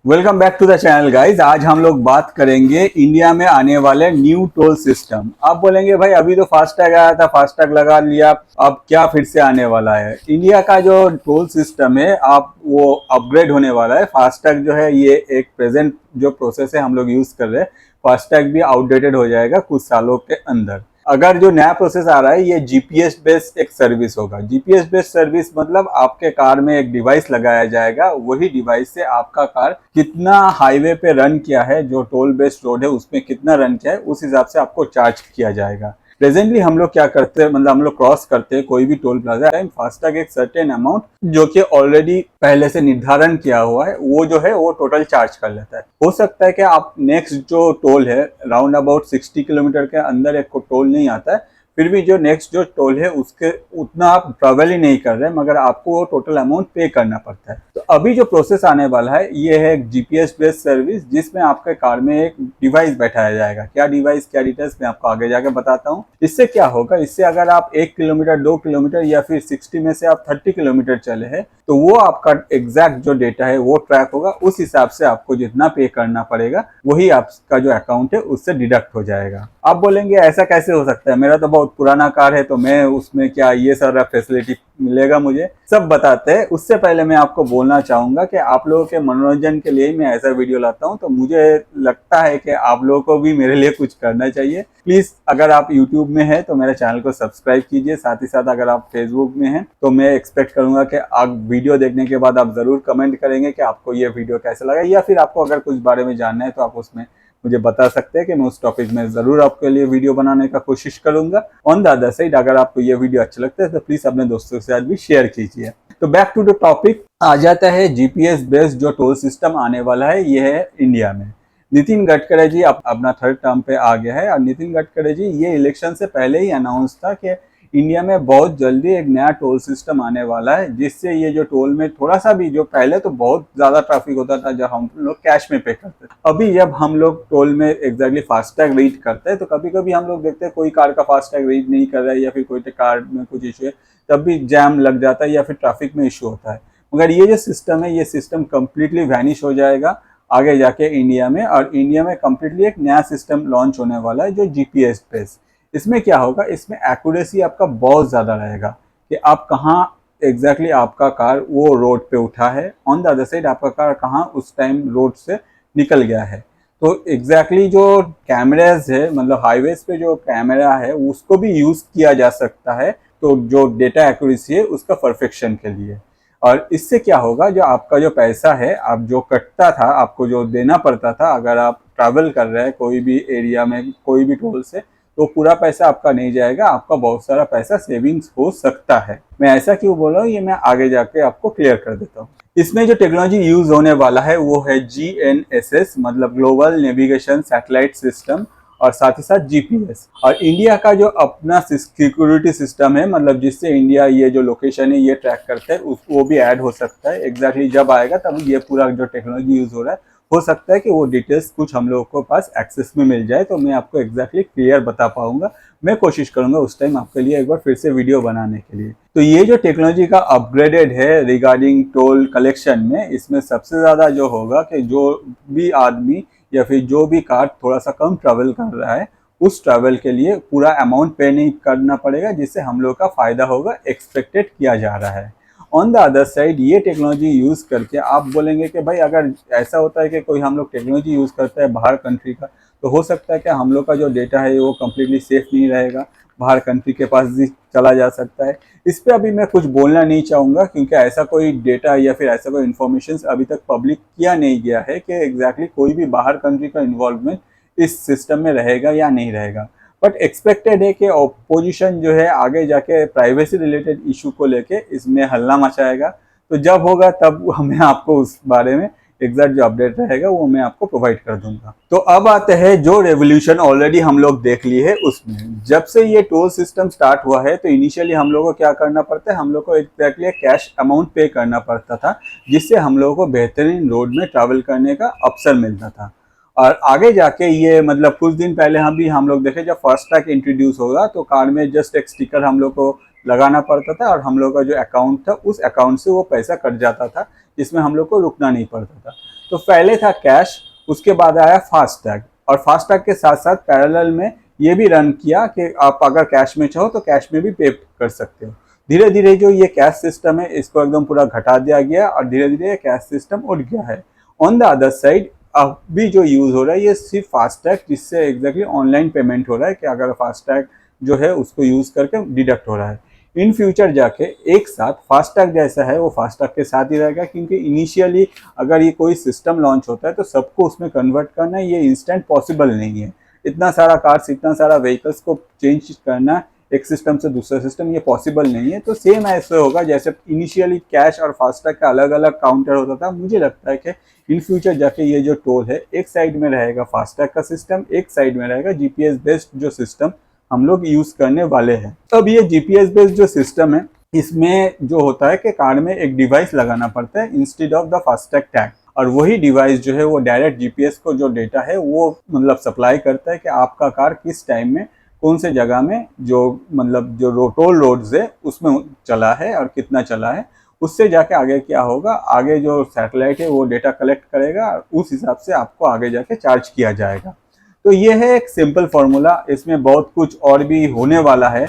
Welcome back to the channel guys. आज हम लोग बात करेंगे इंडिया में आने वाले न्यू टोल सिस्टम। आप बोलेंगे भाई अभी तो फास्टैग आया था, फास्टैग लगा लिया, अब क्या फिर से आने वाला है। इंडिया का जो टोल सिस्टम है आप वो अपग्रेड होने वाला है। फास्टैग जो है ये एक प्रेजेंट जो प्रोसेस है हम लोग यूज कर रहे हैं, फास्टैग भी आउटडेटेड हो जाएगा कुछ सालों के अंदर। अगर जो नया प्रोसेस आ रहा है ये जीपीएस बेस्ड एक सर्विस होगा। जीपीएस बेस्ड सर्विस मतलब आपके कार में एक डिवाइस लगाया जाएगा, वही डिवाइस से आपका कार कितना हाईवे पे रन किया है, जो टोल बेस्ड रोड है उसमें कितना रन किया है, उस हिसाब से आपको चार्ज किया जाएगा। प्रेजेंटली हम लोग क्या करते हैं, मतलब हम लोग क्रॉस करते हैं कोई भी टोल प्लाजा टाइम फास्टैग एक सर्टेन अमाउंट जो कि ऑलरेडी पहले से निर्धारण किया हुआ है वो जो है वो टोटल चार्ज कर लेता है। हो सकता है कि आप नेक्स्ट जो टोल है राउंड अबाउट 60 किलोमीटर के अंदर एक टोल नहीं आता है, फिर भी जो नेक्स्ट जो टोल है उसके उतना आप ट्रेवल ही नहीं कर रहे मगर आपको वो टोटल अमाउंट पे करना पड़ता है। तो अभी जो प्रोसेस आने वाला है ये है एक जीपीएस बेस्ड सर्विस जिसमें आपके कार में एक डिवाइस बैठाया जाएगा। क्या डिवाइस, क्या डिटेल्स मैं आपको आगे जाके बताता हूँ। इससे क्या होगा, इससे अगर आप 1 किलोमीटर 2 किलोमीटर या फिर 60 में से आप 30 किलोमीटर चले हैं तो वो आपका एग्जैक्ट जो डेटा है वो ट्रैक होगा। उस हिसाब से आपको जितना पे करना पड़ेगा वही आपका जो अकाउंट है उससे डिडक्ट हो जाएगा। आप बोलेंगे ऐसा कैसे हो सकता है, मेरा तो बहुत पुराना कार है तो मैं उसमें क्या ये सारा फैसिलिटी मिलेगा मुझे। सब बताते हैं। उससे पहले मैं आपको बोलना चाहूंगा कि आप लोगों के मनोरंजन के लिए मैं ऐसा वीडियो लाता हूं, तो मुझे लगता है कि आप लोगों को भी मेरे लिए कुछ करना चाहिए। प्लीज अगर आप यूट्यूब में हैं तो मेरे चैनल को सब्सक्राइब कीजिए, साथ ही साथ अगर आप फेसबुक में हैं तो मैं एक्सपेक्ट करूंगा कि आप वीडियो देखने के बाद आप जरूर कमेंट करेंगे कि आपको ये वीडियो कैसा लगा, या फिर आपको अगर कुछ बारे में जानना है तो आप उसमें मुझे बता सकते हैं कि मैं उस टॉपिक में जरूर आपके लिए वीडियो बनाने का कोशिश करूंगा। ऑन द अदर साइड अगर आपको ये वीडियो अच्छा लगता है तो प्लीज अपने दोस्तों के साथ भी शेयर कीजिए। तो बैक टू द टॉपिक आ जाता है। जीपीएस बेस्ड जो टोल सिस्टम आने वाला है ये है इंडिया में। नितिन गडकरी जी अपना थर्ड टर्म पे आ गया है और नितिन गडकरी जी ये इलेक्शन से पहले ही अनाउंस था कि इंडिया में बहुत जल्दी एक नया टोल सिस्टम आने वाला है जिससे ये जो टोल में थोड़ा सा भी, जो पहले तो बहुत ज्यादा ट्रैफिक होता था जब हम लोग कैश में पे करते थे, अभी जब हम लोग टोल में एग्जैक्टली फास्टैग रीड करते हैं तो कभी कभी हम लोग देखते हैं कोई कार का फास्टैग रीड नहीं कर रहा है या फिर कोई कार में कुछ इशू है, तब भी जैम लग जाता है या फिर ट्रैफिक में इशू होता है। मगर ये जो सिस्टम है ये सिस्टम कम्प्लीटली वैनिश हो जाएगा आगे जाके इंडिया में, और इंडिया में कम्प्लीटली एक नया सिस्टम लॉन्च होने वाला है जो जीपीएस बेस्ड। इसमें क्या होगा, इसमें एक्यूरेसी आपका बहुत ज़्यादा रहेगा कि आप कहाँ एग्जैक्टली आपका कार वो रोड पे उठा है, ऑन द अदर साइड आपका कार कहाँ उस टाइम रोड से निकल गया है। तो एग्जैक्टली जो कैमराज है, मतलब हाईवेज पे जो कैमरा है उसको भी यूज़ किया जा सकता है, तो जो डेटा एक्यूरेसी है उसका परफेक्शन के लिए। और इससे क्या होगा, जो आपका जो पैसा है आप जो कटता था, आपको जो देना पड़ता था अगर आप ट्रैवल कर रहे हैं कोई भी एरिया में कोई भी टोल से, तो पूरा पैसा आपका नहीं जाएगा, आपका बहुत सारा पैसा सेविंग्स हो सकता है। मैं ऐसा क्यों बोल रहा हूँ ये मैं आगे जाके आपको क्लियर कर देता हूँ। इसमें जो टेक्नोलॉजी यूज होने वाला है वो है GNSS, मतलब ग्लोबल नेविगेशन सैटेलाइट सिस्टम, और साथ ही साथ जीपीएस। और इंडिया का जो अपना सिक्योरिटी सिस्टम है, मतलब जिससे इंडिया ये जो लोकेशन है ये ट्रैक करते हैं, वो भी ऐड हो सकता है। एग्जैक्टली जब आएगा तब ये पूरा जो टेक्नोलॉजी यूज हो रहा है हो सकता है कि वो डिटेल्स कुछ हम लोगों को पास एक्सेस में मिल जाए, तो मैं आपको एग्जैक्टली क्लियर बता पाऊंगा। मैं कोशिश करूंगा उस टाइम आपके लिए एक बार फिर से वीडियो बनाने के लिए। तो ये जो टेक्नोलॉजी का अपग्रेडेड है रिगार्डिंग टोल कलेक्शन में, इसमें सबसे ज़्यादा जो होगा कि जो भी आदमी या फिर जो भी कार थोड़ा सा कम ट्रैवल कर रहा है उस ट्रैवल के लिए पूरा अमाउंट पे नहीं करना पड़ेगा, जिससे हम लोग का फायदा होगा, एक्सपेक्टेड किया जा रहा है। ऑन द अदर साइड ये टेक्नोलॉजी यूज़ करके आप बोलेंगे कि भाई अगर ऐसा होता है कि कोई हम लोग टेक्नोलॉजी यूज़ करता है बाहर कंट्री का, तो हो सकता है कि हम लोग का जो डेटा है वो कम्प्लीटली सेफ नहीं रहेगा, बाहर कंट्री के पास भी चला जा सकता है। इस पर अभी मैं कुछ बोलना नहीं चाहूँगा क्योंकि ऐसा कोई डेटा या फिर ऐसा कोई इन्फॉर्मेशन अभी तक पब्लिक किया नहीं गया है कि एग्जैक्टली कोई भी बाहर कंट्री का इन्वॉल्वमेंट इस सिस्टम में रहेगा या नहीं रहेगा। बट एक्सपेक्टेड है कि ऑपोजिशन जो है आगे जाके प्राइवेसी रिलेटेड इशू को लेके इसमें हल्ला मचाएगा, तो जब होगा तब मैं आपको उस बारे में एग्जैक्ट जो अपडेट रहेगा वो मैं आपको प्रोवाइड कर दूंगा। तो अब आते हैं जो रेवोल्यूशन ऑलरेडी हम लोग देख ली है उसमें। जब से ये टोल सिस्टम स्टार्ट हुआ है तो इनिशियली हम लोगों को क्या करना पड़ता है, हम लोग को एग्जैक्टली कैश अमाउंट पे करना पड़ता था, जिससे हम लोगों को बेहतरीन रोड में ट्रैवल करने का अवसर मिलता था। और आगे जाके ये मतलब कुछ दिन पहले हम लोग देखे जब फास्टैग इंट्रोड्यूस होगा तो कार में जस्ट एक स्टिकर हम लोग को लगाना पड़ता था और हम लोग का जो अकाउंट था उस अकाउंट से वो पैसा कट जाता था, जिसमें हम लोग को रुकना नहीं पड़ता था। तो पहले था कैश, उसके बाद आया फास्टैग, और फास्टैग के साथ साथ पैरेलल में ये भी रन किया कि आप अगर कैश में चाहो तो कैश में भी पे कर सकते हो। धीरे धीरे जो ये कैश सिस्टम है इसको एकदम पूरा घटा दिया गया और धीरे धीरे कैश सिस्टम उठ गया है। ऑन द अदर साइड अभी जो यूज हो रहा है ये सिर्फ फास्टैग, जिससे एग्जैक्टली ऑनलाइन पेमेंट हो रहा है कि अगर फास्टैग जो है उसको यूज करके डिडक्ट हो रहा है। इन फ्यूचर जाके एक साथ फास्टैग जैसा है वो फास्टैग के साथ ही रहेगा, क्योंकि इनिशियली अगर ये कोई सिस्टम लॉन्च होता है तो सबको उसमें कन्वर्ट करना ये इंस्टेंट पॉसिबल नहीं है। इतना सारा कार्स, इतना सारा व्हीकल्स को चेंज करना एक सिस्टम से दूसरा सिस्टम ये पॉसिबल नहीं है। तो सेम ऐसे होगा जैसे इनिशियली कैश और फास्टैग का अलग अलग काउंटर होता था। मुझे लगता है कि इन फ्यूचर जाके ये जो टोल है एक साइड में रहेगा फास्टैग का सिस्टम, एक साइड में रहेगा जीपीएस बेस्ड जो सिस्टम हम लोग यूज करने वाले हैं। अब ये जीपीएस बेस्ड जो सिस्टम है इसमें जो होता है कि कार में एक डिवाइस लगाना पड़ता है instead of the FASTag tag, और वही डिवाइस जो है वो डायरेक्ट जीपीएस को जो डेटा है वो मतलब सप्लाई करता है कि आपका कार किस टाइम में कौन से जगह में जो मतलब जो टोल रोड्स है उसमें चला है और कितना चला है। उससे जाके आगे क्या होगा, आगे जो सैटेलाइट है वो डेटा कलेक्ट करेगा, उस हिसाब से आपको आगे जाके चार्ज किया जाएगा। तो ये है एक सिंपल फार्मूला, इसमें बहुत कुछ और भी होने वाला है।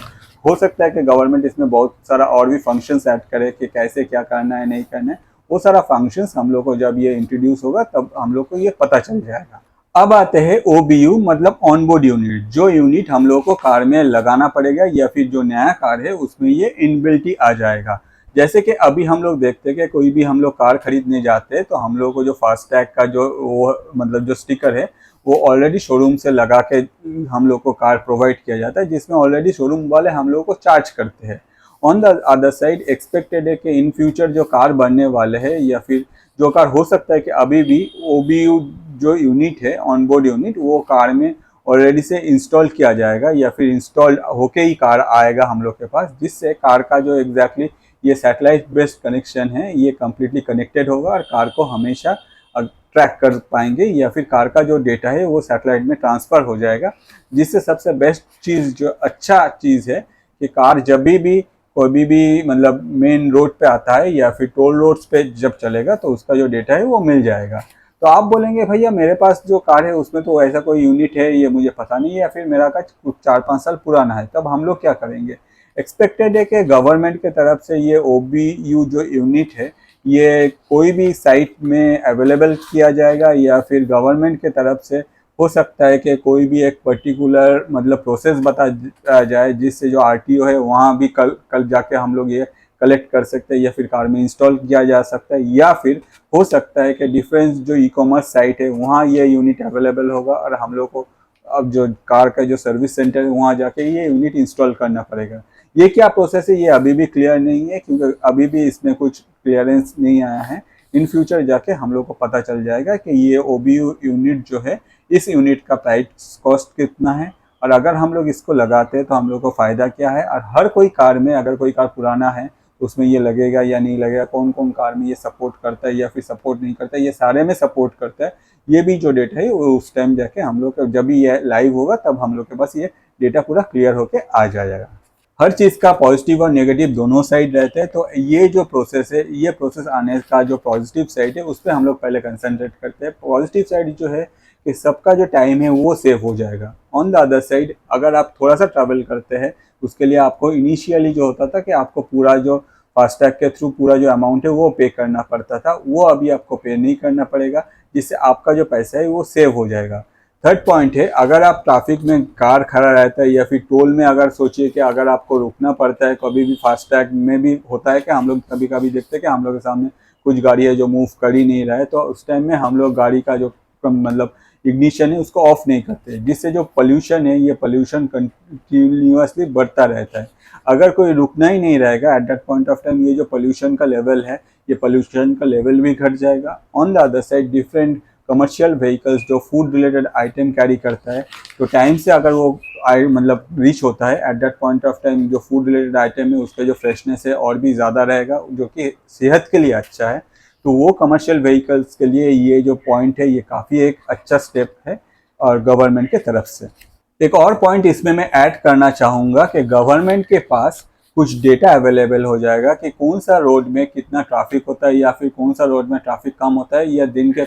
हो सकता है कि गवर्नमेंट इसमें बहुत सारा और भी फंक्शंस ऐड करे कि कैसे क्या करना है नहीं करना है। वो सारा फंक्शंस हम लोग को जब ये इंट्रोड्यूस होगा तब हम लोग को ये पता चल जाएगा। अब आते हैं OBU मतलब ऑन बोर्ड यूनिट, जो यूनिट हम लोग को कार में लगाना पड़ेगा या फिर जो नया कार है उसमें ये इनबिल्ट ही आ जाएगा। जैसे कि अभी हम लोग देखते हैं कि कोई भी हम लोग कार खरीदने जाते हैं तो हम लोग को जो फास्टैग का जो वो मतलब जो स्टिकर है वो ऑलरेडी शोरूम से लगा के हम लोग को कार प्रोवाइड किया जाता है, जिसमें ऑलरेडी शोरूम वाले हम लोग को चार्ज करते हैं। On the other side expected है कि इन फ्यूचर जो कार बनने वाले हैं या फिर जो कार हो सकता है कि अभी भी OBU जो यूनिट है ऑन बोर्ड यूनिट वो कार में ऑलरेडी से इंस्टॉल किया जाएगा या फिर इंस्टॉल होके ही कार आएगा हम लोग के पास, जिससे कार का जो एग्जैक्टली ये सैटेलाइट बेस्ड कनेक्शन है ये कम्प्लीटली कनेक्टेड होगा और कार को हमेशा ट्रैक कर पाएंगे या फिर कार का जो डेटा है वो सैटेलाइट में ट्रांसफ़र हो जाएगा। जिससे सबसे बेस्ट चीज़ जो अच्छा चीज़ है कि कार जब भी कोई भी मतलब मेन रोड पे आता है या फिर टोल रोड्स पे जब चलेगा तो उसका जो डेटा है वो मिल जाएगा। तो आप बोलेंगे भैया मेरे पास जो कार है उसमें तो ऐसा कोई यूनिट है ये मुझे पता नहीं है या फिर मेरा कार कुछ 4-5 साल पुराना है, तब हम लोग क्या करेंगे। एक्सपेक्टेड है कि गवर्नमेंट के तरफ से ये OBU जो यूनिट है ये कोई भी साइट में अवेलेबल किया जाएगा या फिर गवर्नमेंट के तरफ से हो सकता है कि कोई भी एक पर्टिकुलर मतलब प्रोसेस बता जाए जिससे जो RTO है वहाँ भी कल जाके हम लोग ये कलेक्ट कर सकते हैं या फिर कार में इंस्टॉल किया जा सकता है, या फिर हो सकता है कि डिफरेंस जो ई-कॉमर्स साइट है वहाँ ये यूनिट अवेलेबल होगा और हम लोग को अब जो कार का जो सर्विस सेंटर है वहाँ जाके ये यूनिट इंस्टॉल करना पड़ेगा। ये क्या प्रोसेस है ये अभी भी क्लियर नहीं है, क्योंकि अभी भी इसमें कुछ क्लियरेंस नहीं आया है। इन फ्यूचर जाके हम लोग को पता चल जाएगा कि ये OBU यूनिट जो है इस यूनिट का प्राइस कॉस्ट कितना है और अगर हम लोग इसको लगाते हैं तो हम लोग को फ़ायदा क्या है, और हर कोई कार में अगर कोई कार पुराना है तो उसमें ये लगेगा या नहीं लगेगा, कौन कौन कार में ये सपोर्ट करता है या फिर सपोर्ट नहीं करता है, ये सारे में सपोर्ट करता है। ये भी जो डेटा है वो उस टाइम जाके हम लोग जब भी ये लाइव होगा तब हम लोग के पास ये डेटा पूरा क्लियर होके आ जाएगा। हर चीज़ का पॉजिटिव और नेगेटिव दोनों साइड रहते हैं, तो ये जो प्रोसेस है ये प्रोसेस आने का जो पॉजिटिव साइड है उस पर हम लोग पहले कंसंट्रेट करते हैं। पॉजिटिव साइड जो है कि सबका जो टाइम है वो सेव हो जाएगा। ऑन द अदर साइड अगर आप थोड़ा सा ट्रैवल करते हैं उसके लिए आपको इनिशियली जो होता था कि आपको पूरा जो फास्टैग के थ्रू पूरा जो अमाउंट है वो पे करना पड़ता था, वो अभी आपको पे नहीं करना पड़ेगा, जिससे आपका जो पैसा है वो सेव हो जाएगा। थर्ड पॉइंट है, अगर आप ट्रैफिक में कार खड़ा रहता है या फिर टोल में अगर सोचिए कि अगर आपको रुकना पड़ता है, कभी भी फास्टैग में भी होता है कि हम लोग कभी कभी देखते हैं कि हम लोग के सामने कुछ गाड़ी है जो मूव कर ही नहीं रहा है, तो उस टाइम में हम लोग गाड़ी का जो मतलब इग्निशन है उसको ऑफ नहीं करते, जिससे जो पोल्यूशन है ये पोल्यूशन कंटिन्यूसली बढ़ता रहता है। अगर कोई रुकना ही नहीं रहेगा at that point of time ये जो पोल्यूशन का लेवल है ये पोल्यूशन का लेवल भी घट जाएगा। On the other side different commercial vehicles जो फूड रिलेटेड आइटम कैरी करता है तो टाइम से अगर वो मतलब रीच होता है at that point of time जो फूड रिलेटेड आइटम है उसका जो फ्रेशनेस है और भी ज़्यादा रहेगा, जो कि सेहत के लिए अच्छा है। तो वो कमर्शियल व्हीकल्स के लिए ये जो पॉइंट है ये काफ़ी एक अच्छा स्टेप है और गवर्नमेंट के तरफ से। एक और पॉइंट इसमें मैं ऐड करना चाहूँगा कि गवर्नमेंट के पास कुछ डेटा अवेलेबल हो जाएगा कि कौन सा रोड में कितना ट्रैफिक होता है, या फिर कौन सा रोड में ट्रैफिक कम होता है, या दिन के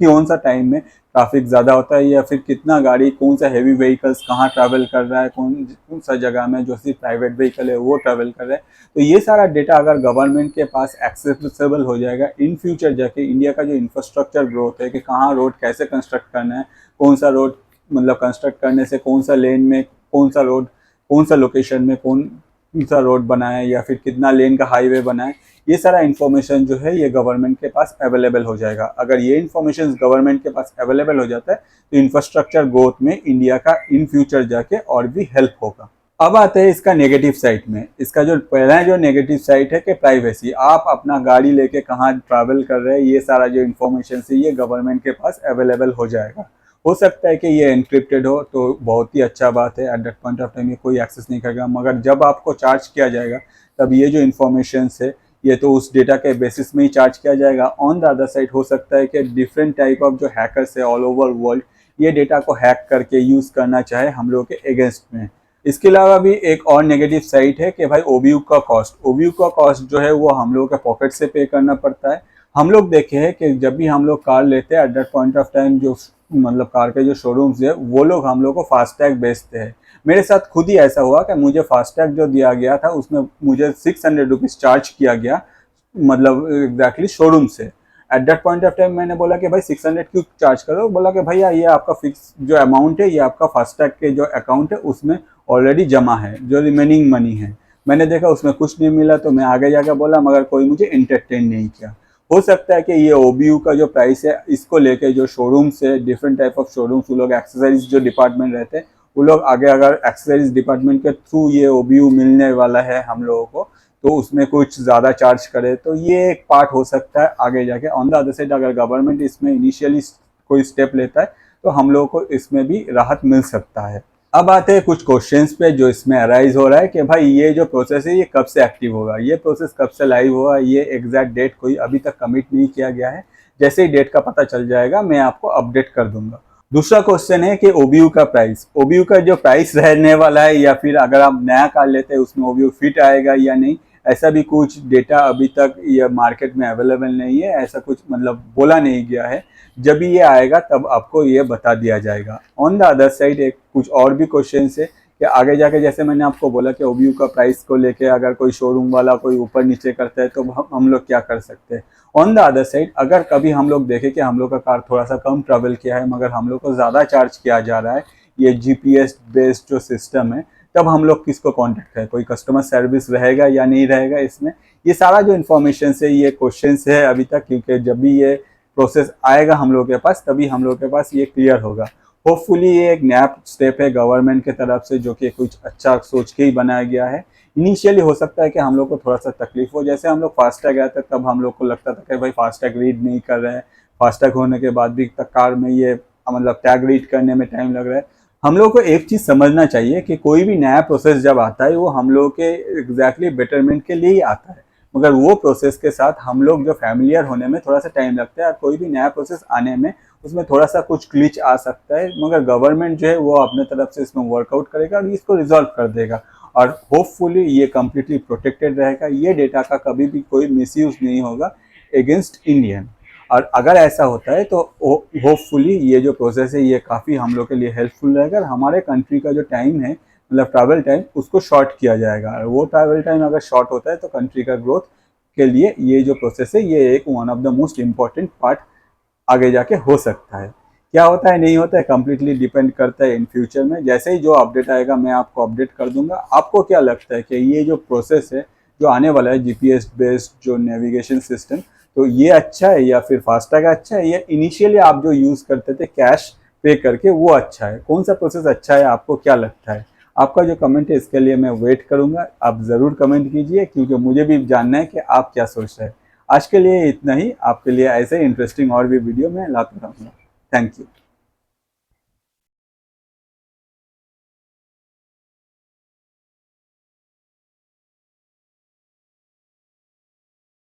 कौन सा टाइम में ट्रैफिक ज़्यादा होता है, या फिर कितना गाड़ी कौन सा हेवी व्हीकल्स कहाँ ट्रैवल कर रहा है, कौन सा जगह में जो सिर्फ प्राइवेट व्हीकल है वो ट्रैवल कर रहा है। तो ये सारा डेटा अगर गवर्नमेंट के पास एक्सेसिबल हो जाएगा इन फ्यूचर, जाके इंडिया का जो इंफ्रास्ट्रक्चर ग्रोथ है कि कहाँ रोड कैसे कंस्ट्रक्ट करना है, कौन सा रोड मतलब कंस्ट्रक्ट करने से कौन सा लेन में कौन सा रोड, कौन सा लोकेशन में कौन सा रोड बनाए, या फिर कितना लेन का हाईवे बनाए, ये सारा इन्फॉर्मेशन जो है ये गवर्नमेंट के पास अवेलेबल हो जाएगा। अगर ये इन्फॉर्मेशन गवर्नमेंट के पास अवेलेबल हो जाता है तो इंफ्रास्ट्रक्चर ग्रोथ में इंडिया का इन फ्यूचर जाके और भी हेल्प होगा। अब आते हैं इसका नेगेटिव साइड में। इसका जो पहला जो नेगेटिव साइड है कि प्राइवेसी, आप अपना गाड़ी लेके कहाँ ट्रैवल कर रहे हैं ये सारा जो इन्फॉर्मेशन है ये गवर्नमेंट के पास अवेलेबल हो जाएगा। हो सकता है कि ये एनक्रिप्टेड हो तो बहुत ही अच्छा बात है, at that point of time ये कोई एक्सेस नहीं करेगा, मगर जब आपको चार्ज किया जाएगा तब ये जो इन्फॉर्मेशन है ये तो उस डेटा के बेसिस में ही चार्ज किया जाएगा। ऑन द अदर साइड हो सकता है कि डिफरेंट टाइप ऑफ जो हैकर्स है ऑल ओवर वर्ल्ड ये डेटा को हैक करके यूज़ करना चाहे हम लोग के अगेंस्ट में। इसके अलावा भी एक और नेगेटिव साइड है कि भाई ओबीयू का कॉस्ट जो है वो हम लोग के पॉकेट से पे करना पड़ता है। हम लोग देखे हैं कि जब भी हम लोग कार लेते हैं at that point of time जो मतलब कार के जो शोरूम्स है वो लोग हम लोग को फास्टैग बेचते हैं। मेरे साथ खुद ही ऐसा हुआ कि मुझे फास्टैग जो दिया गया था उसमें मुझे 600 रुपीज़ चार्ज किया गया, मतलब एग्जैक्टली शोरूम से। At that point of time मैंने बोला कि भाई 600 क्यों चार्ज करो, बोला कि भैया ये आपका फिक्स जो अमाउंट है ये आपका फास्टैग के जो अकाउंट है उसमें ऑलरेडी जमा है, जो रिमेनिंग मनी है। मैंने देखा उसमें कुछ नहीं मिला तो मैं आगे जाकर बोला, मगर कोई मुझे एंटरटेन नहीं किया। हो सकता है कि ये ओबीयू का जो प्राइस है इसको लेके जो शोरूम से डिफरेंट टाइप ऑफ शोरूम्स वो लोग एक्सेसरीज जो डिपार्टमेंट रहते हैं वो लोग आगे अगर एक्सेसरीज डिपार्टमेंट के थ्रू ये ओबीयू मिलने वाला है हम लोगों को तो उसमें कुछ ज़्यादा चार्ज करे, तो ये एक पार्ट हो सकता है आगे जाके। ऑन द अदर साइड अगर गवर्नमेंट इसमें इनिशियली कोई स्टेप लेता है तो हम लोगों को इसमें भी राहत मिल सकता है। अब आते हैं कुछ क्वेश्चंस पे जो इसमें अराइज हो रहा है कि भाई ये जो प्रोसेस है ये कब से एक्टिव होगा, ये प्रोसेस कब से लाइव होगा, ये एग्जैक्ट डेट कोई अभी तक कमिट नहीं किया गया है। जैसे ही डेट का पता चल जाएगा मैं आपको अपडेट कर दूंगा। दूसरा क्वेश्चन है कि ओबीयू का जो प्राइस रहने वाला है, या फिर अगर आप नया कार लेते हैं उसमें ओबीयू फिट आएगा या नहीं, ऐसा भी कुछ डेटा अभी तक ये मार्केट में अवेलेबल नहीं है, ऐसा कुछ मतलब बोला नहीं गया है। जब भी ये आएगा तब आपको ये बता दिया जाएगा। ऑन द अदर साइड एक कुछ और भी क्वेश्चन है कि आगे जाके जैसे मैंने आपको बोला कि ओबीयू का प्राइस को लेके अगर कोई शोरूम वाला कोई ऊपर नीचे करता है तो हम लोग क्या कर सकते हैं। ऑन द अदर साइड अगर कभी हम लोग देखें कि हम लोग का कार थोड़ा सा कम ट्रैवल किया है मगर हम लोग को ज़्यादा चार्ज किया जा रहा है, ये जीपीएस बेस्ड जो सिस्टम है, तब हम लोग किसको कांटेक्ट करें, कोई कस्टमर सर्विस रहेगा या नहीं रहेगा इसमें। ये सारा जो इन्फॉर्मेशन है ये क्वेश्चन है अभी तक, क्योंकि जब भी ये प्रोसेस आएगा हम लोग के पास तभी हम लोग के पास ये क्लियर होगा। होपफुली ये एक नया स्टेप है गवर्नमेंट की तरफ से जो कि कुछ अच्छा सोच के ही बनाया गया है। इनिशियली हो सकता है कि हम लोग को थोड़ा सा तकलीफ हो, जैसे हम लोग फास्टैग आया था तब हम लोग को लगता था कि भाई फास्टैग रीड नहीं कर रहे हैं, फास्टैग होने के बाद भी कार में ये मतलब टैग रीड करने में टाइम लग रहा है। हम लोग को एक चीज़ समझना चाहिए कि कोई भी नया प्रोसेस जब आता है वो हम लोग के एग्जैक्टली बेटरमेंट के लिए ही आता है, मगर वो प्रोसेस के साथ हम लोग जो फैमिलियर होने में थोड़ा सा टाइम लगता है, और कोई भी नया प्रोसेस आने में उसमें थोड़ा सा कुछ ग्लिच आ सकता है, मगर गवर्नमेंट जो है वो अपने तरफ से इसमें वर्कआउट करेगा और इसको रिजॉल्व कर देगा, और होपफुली ये कम्प्लीटली प्रोटेक्टेड रहेगा। ये डेटा का कभी भी कोई मिसयूज नहीं होगा अगेंस्ट इंडियन, और अगर ऐसा होता है तो होपफुली ये जो प्रोसेस है ये काफ़ी हम लोग के लिए हेल्पफुल रहेगा। और हमारे कंट्री का जो टाइम है मतलब ट्रैवल टाइम उसको शॉर्ट किया जाएगा, और वो ट्रैवल टाइम अगर शॉर्ट होता है तो कंट्री का ग्रोथ के लिए ये जो प्रोसेस है ये एक one of the most important part आगे जाके हो सकता है। क्या होता है नहीं होता है कम्प्लीटली डिपेंड करता है इन फ्यूचर में। जैसे ही जो अपडेट आएगा मैं आपको अपडेट कर दूंगा। आपको क्या लगता है कि ये जो प्रोसेस है जो आने वाला है जीपीएस बेस्ड जो नेविगेशन सिस्टम, तो ये अच्छा है या फिर फास्टैग अच्छा है, या इनिशियली आप जो यूज़ करते थे कैश पे करके वो अच्छा है, कौन सा प्रोसेस अच्छा है, आपको क्या लगता है? आपका जो कमेंट है इसके लिए मैं वेट करूंगा। आप ज़रूर कमेंट कीजिए क्योंकि मुझे भी जानना है कि आप क्या सोच रहे हैं। आज के लिए इतना ही, आपके लिए ऐसे इंटरेस्टिंग और भी वीडियो मैं लाता रहूँगा। Thank you.